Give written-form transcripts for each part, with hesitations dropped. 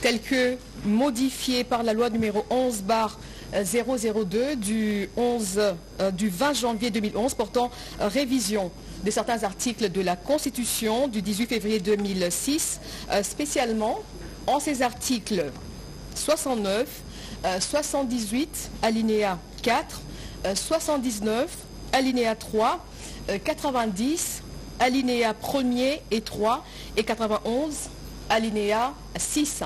tels que modifiés par la loi numéro 11/002 du 20 janvier 2011 portant révision de certains articles de la Constitution du 18 février 2006, spécialement en ces articles 69, 78, alinéa 4, 79, alinéa 3, 90, alinéa 1er et 3 et 91, alinéa 6.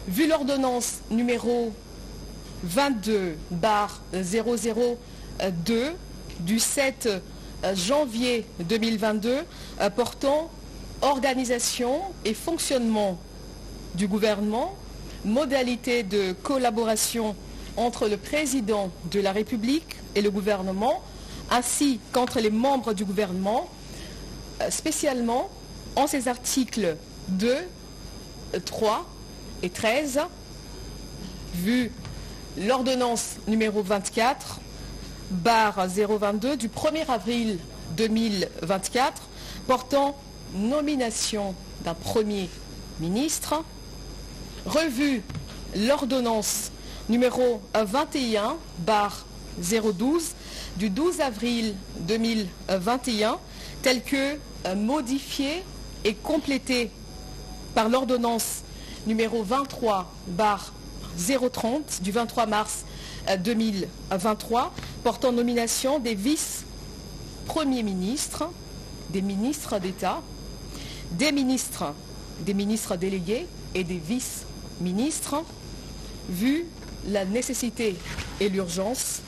Vu l'ordonnance numéro 22/002 du 7 janvier 2022 portant organisation et fonctionnement du gouvernement, modalités de collaboration entre le président de la République et le gouvernement, ainsi qu'entre les membres du gouvernement, spécialement en ces articles 2, 3 et 13, vu l'ordonnance numéro 24/022 du 1er avril 2024 portant nomination d'un Premier ministre, revu l'ordonnance numéro 21/012 du 12 avril 2021 telle que modifiée et complétée par l'ordonnance numéro 23/030 du 23 mars 2023 portant nomination des vice-premiers ministres, des ministres d'État, des ministres délégués et des vice-ministres, vu la nécessité et l'urgence,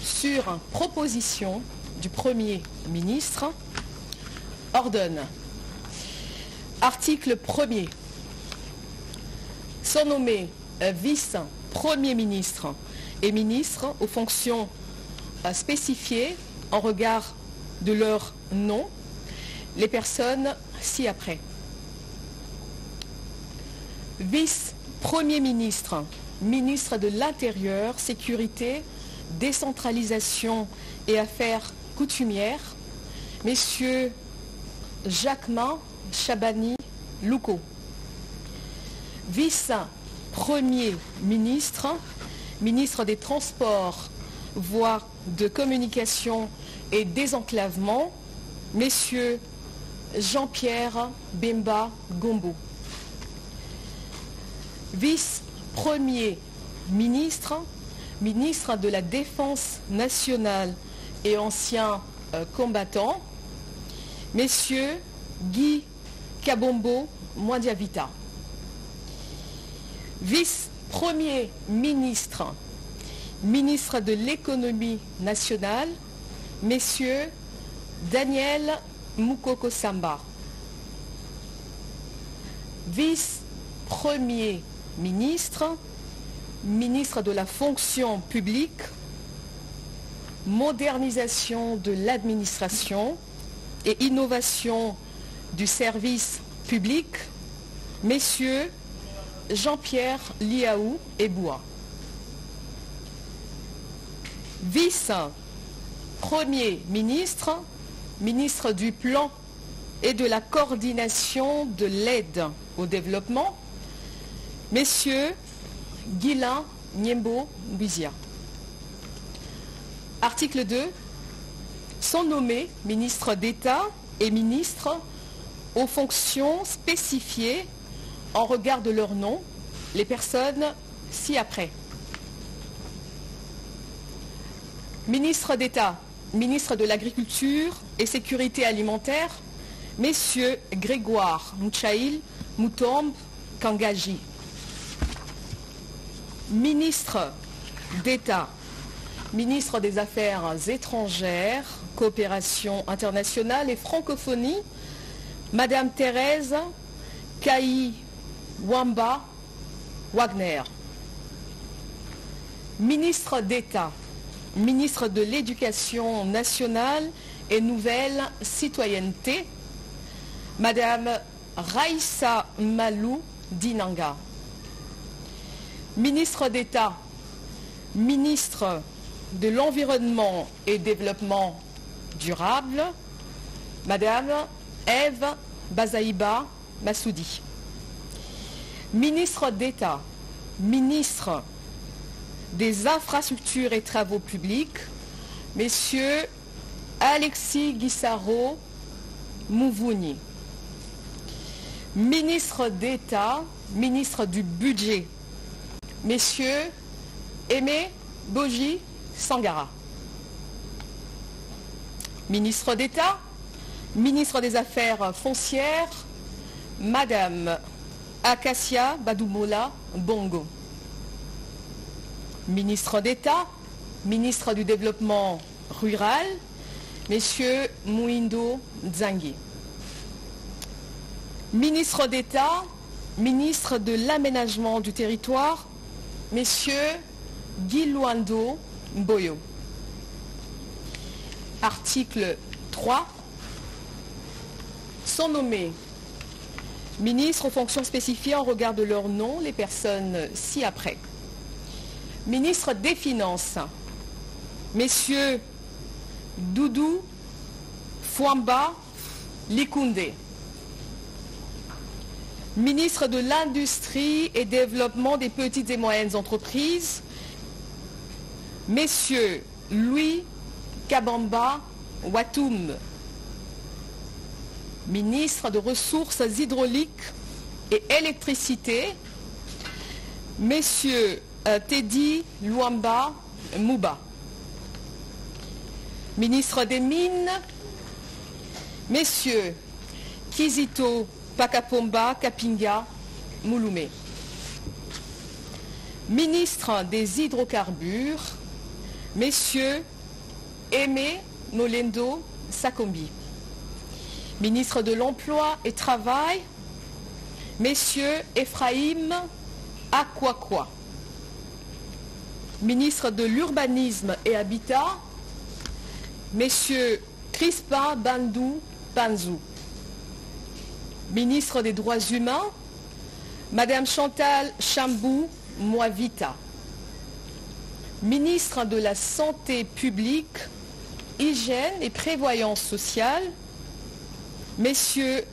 sur proposition du Premier ministre, ordonne. Article 1er. Sont nommés vice-premier ministre et ministres aux fonctions spécifiées en regard de leur nom, les personnes ci-après. Vice-premier ministre, ministre de l'Intérieur, Sécurité, Décentralisation et Affaires coutumières, messieurs Jacquemin Chabani Louko. Vice-premier ministre, ministre des Transports, voies de communication et désenclavement, messieurs Jean-Pierre Bemba Gombo. Vice-premier ministre, ministre de la Défense nationale et ancien combattant, messieurs Guy Kabombo Mwadiavita. Vice-premier ministre, ministre de l'économie nationale, messieurs Daniel Moukoko Samba. Vice-premier ministre, ministre de la fonction publique, modernisation de l'administration et innovation du service public, messieurs Jean-Pierre Liaou Eboua. Vice-premier ministre, ministre du Plan et de la coordination de l'aide au développement, messieurs Guilain Niembo Mbizia. Article 2. Sont nommés ministres d'État et ministres aux fonctions spécifiées en regard de leur nom, les personnes ci-après. Ministre d'État, ministre de l'Agriculture et Sécurité alimentaire, messieurs Grégoire Mouchaïl Moutombe Kangaji. Ministre d'État, ministre des Affaires étrangères, coopération internationale et francophonie, Madame Thérèse Kaï Wamba Wagner. Ministre d'État, ministre de l'Éducation nationale et nouvelle citoyenneté, Madame Raïssa Malou Dinanga. Ministre d'État, ministre de l'Environnement et Développement durable, Madame Ève Bazaïba Massoudi. Ministre d'État, ministre des Infrastructures et Travaux Publics, Messieurs Alexis Guissaro Mouvouni. Ministre d'État, ministre du Budget, Messieurs Aimé Boji Sangara. Ministre d'État, ministre des Affaires foncières, Madame Acacia Badoumola Bongo. Ministre d'État, ministre du Développement rural, Messieurs Mouindo Nzangi. Ministre d'État, ministre de l'Aménagement du Territoire, Messieurs Guy Luando Mboyo. Article 3. Sont nommés ministres aux fonctions spécifiées en regard de leur nom les personnes ci-après. Ministre des Finances, Messieurs Doudou Fouamba Likoundé. Ministre de l'Industrie et Développement des petites et moyennes entreprises, Messieurs Louis Kabamba Watoum. Ministre de Ressources hydrauliques et électricité, Messieurs Teddy Luamba Mouba. Ministre des Mines, Messieurs Kizito Pakapomba Kapinga Mouloumé. Ministre des Hydrocarbures, Messieurs Aimé Molendo Sakombi. Ministre de l'Emploi et Travail, Messieurs Ephraïm Akwakwa. Ministre de l'Urbanisme et Habitat, Messieurs Crispin Bandou Panzou. Ministre des Droits Humains, Madame Chantal Chambou Moavita. Ministre de la Santé publique, Hygiène et Prévoyance sociale, Messieurs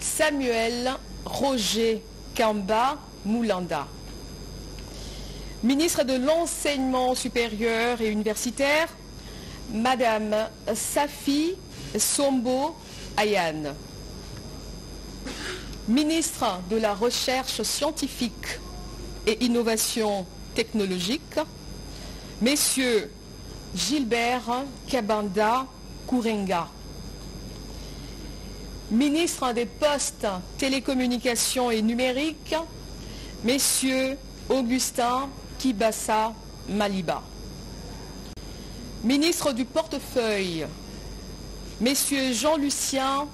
Samuel Roger Kamba Moulanda. Ministre de l'Enseignement supérieur et universitaire, Madame Safi Sombo Ayane. Ministre de la Recherche scientifique et innovation technologique, Messieurs Gilbert Kabanda Kourenga. Ministre des Postes, Télécommunications et Numériques, Messieurs Augustin Kibassa Maliba. Ministre du Portefeuille, Messieurs Jean-Lucien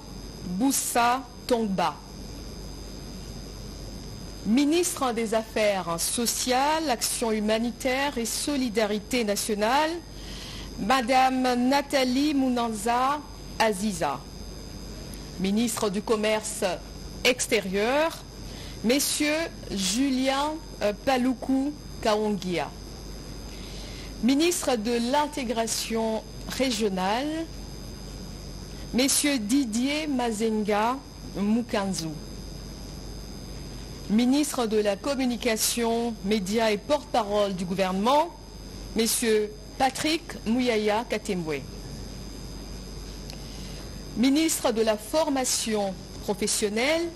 Boussa Tongba. Ministre des Affaires sociales, Action humanitaire et solidarité nationale, Madame Nathalie Mounanza Aziza. Ministre du Commerce extérieur, Messieurs Julien Paloukou Kaongia. Ministre de l'Intégration régionale, Messieurs Didier Mazenga Mukanzu. Ministre de la Communication, Médias et porte-parole du gouvernement, Messieurs Patrick Mouyaya Katembwe. Ministre de la Formation professionnelle,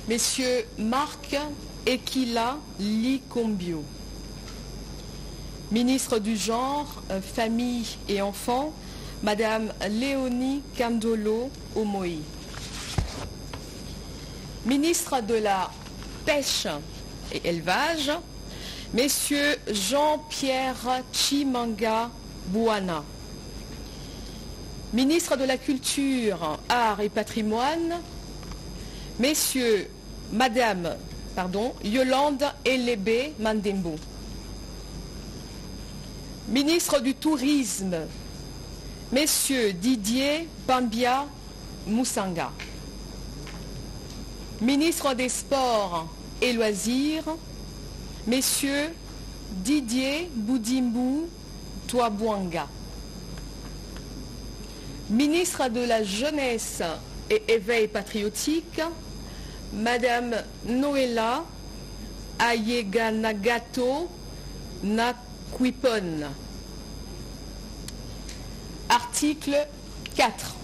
Messieurs Marc Ekila Likombio. Ministre du Genre, Famille et Enfants, Madame Léonie Kandolo Omoi. Ministre de la Pêche et Élevage, Messieurs Jean-Pierre Chimanga Bouana. Ministre de la Culture, Arts et Patrimoine, Madame Yolande Elébé Mandembo. Ministre du Tourisme, Messieurs Didier Bambia Moussanga. Ministre des Sports et Loisirs, Messieurs Didier Boudimbu Touabouanga. Ministre de la Jeunesse et Éveil patriotique, Madame Noëlla Ayeganagato Nakwipon. Article 4.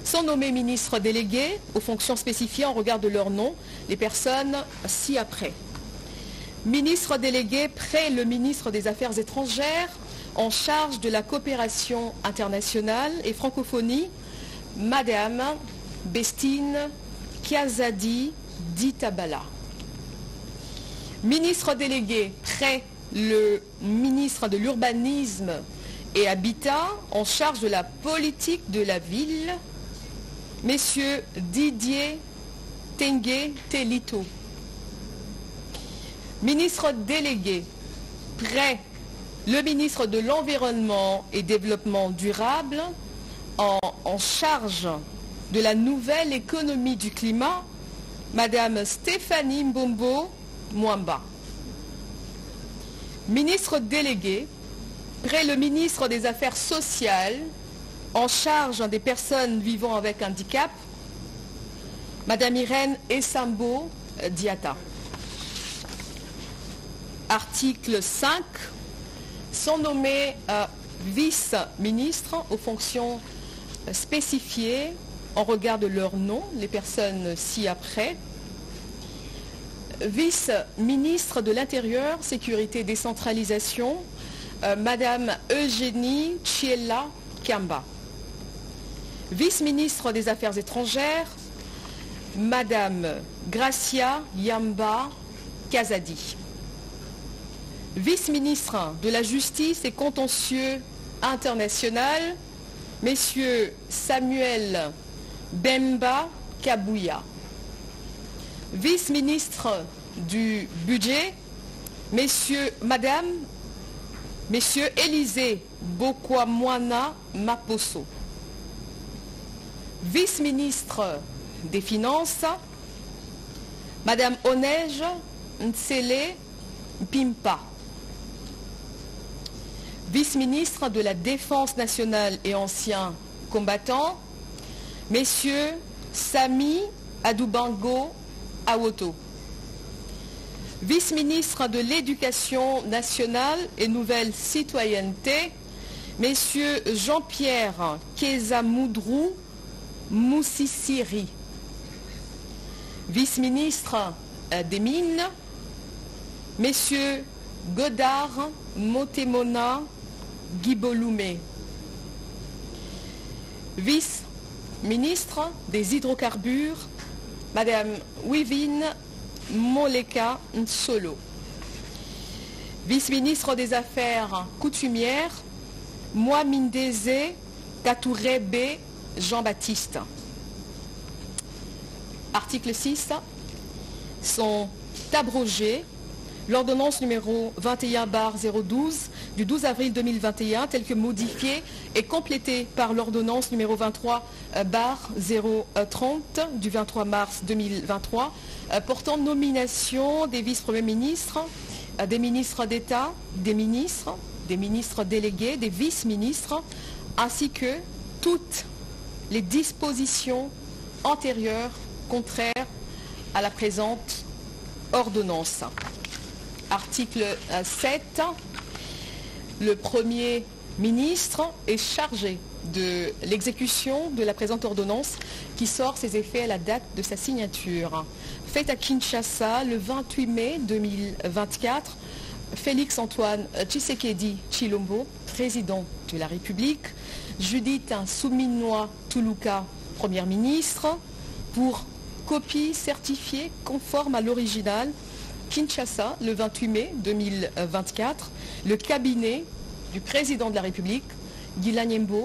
Sont nommés ministres délégués aux fonctions spécifiées en regard de leur nom les personnes ci-après. Ministre délégué près le ministre des Affaires étrangères en charge de la coopération internationale et francophonie, Madame Bestine Kiazadi Ditabala. Ministre délégué près le ministre de l'Urbanisme et Habitat en charge de la politique de la ville, Messieurs Didier Tengue Telito. Ministre délégué près le ministre de l'Environnement et Développement durable en charge de la nouvelle économie du climat, Madame Stéphanie Mbombo Mwamba. Ministre délégué près le ministre des Affaires sociales en charge des personnes vivant avec handicap, Madame Irène Essambo Diata. Article 5. Sont nommés vice-ministres aux fonctions spécifiées en regard de leur nom, les personnes ci-après. Vice-ministre de l'Intérieur, Sécurité, Décentralisation, Madame Eugénie Chiella Kiamba. Vice-ministre des Affaires étrangères, Madame Gracia Yamba Kazadi. Vice-ministre de la Justice et Contentieux International, Messieurs Samuel Bemba Kabouya. Vice-ministre du Budget, Messieurs Élisée Bokwamwana Maposo. Vice-ministre des Finances, Madame Onej Ntsele Pimpa. Vice-ministre de la Défense nationale et anciens combattants, Messieurs Sami Adoubango Awoto. Vice-ministre de l'Éducation nationale et nouvelle citoyenneté, Messieurs Jean-Pierre Kezamoudrou Moussissiri. Vice-ministre des Mines, Messieurs Godard Motemona Guiboloumé. Vice-ministre des Hydrocarbures, Madame Wivine Moleka Nsolo. Vice-ministre des Affaires coutumières, Mwamindeze Katourebe Jean-Baptiste. Article 6. Sont abrogés l'ordonnance numéro 21/012 du 12 avril 2021 telle que modifiée et complétée par l'ordonnance numéro 23/030 du 23 mars 2023 portant nomination des vice-premiers ministres, des ministres d'État, des ministres délégués, des vice-ministres, ainsi que toutes les dispositions antérieures contraires à la présente ordonnance. Article 7. Le Premier ministre est chargé de l'exécution de la présente ordonnance qui sort ses effets à la date de sa signature. Faite à Kinshasa le 28 mai 2024, Félix Antoine Tshisekedi Tshilombo, président de la République, Judith Souminois Toulouka, première ministre, pour copie certifiée conforme à l'original, Kinshasa, le 28 mai 2024, le cabinet du président de la République, Guilain Nyembo,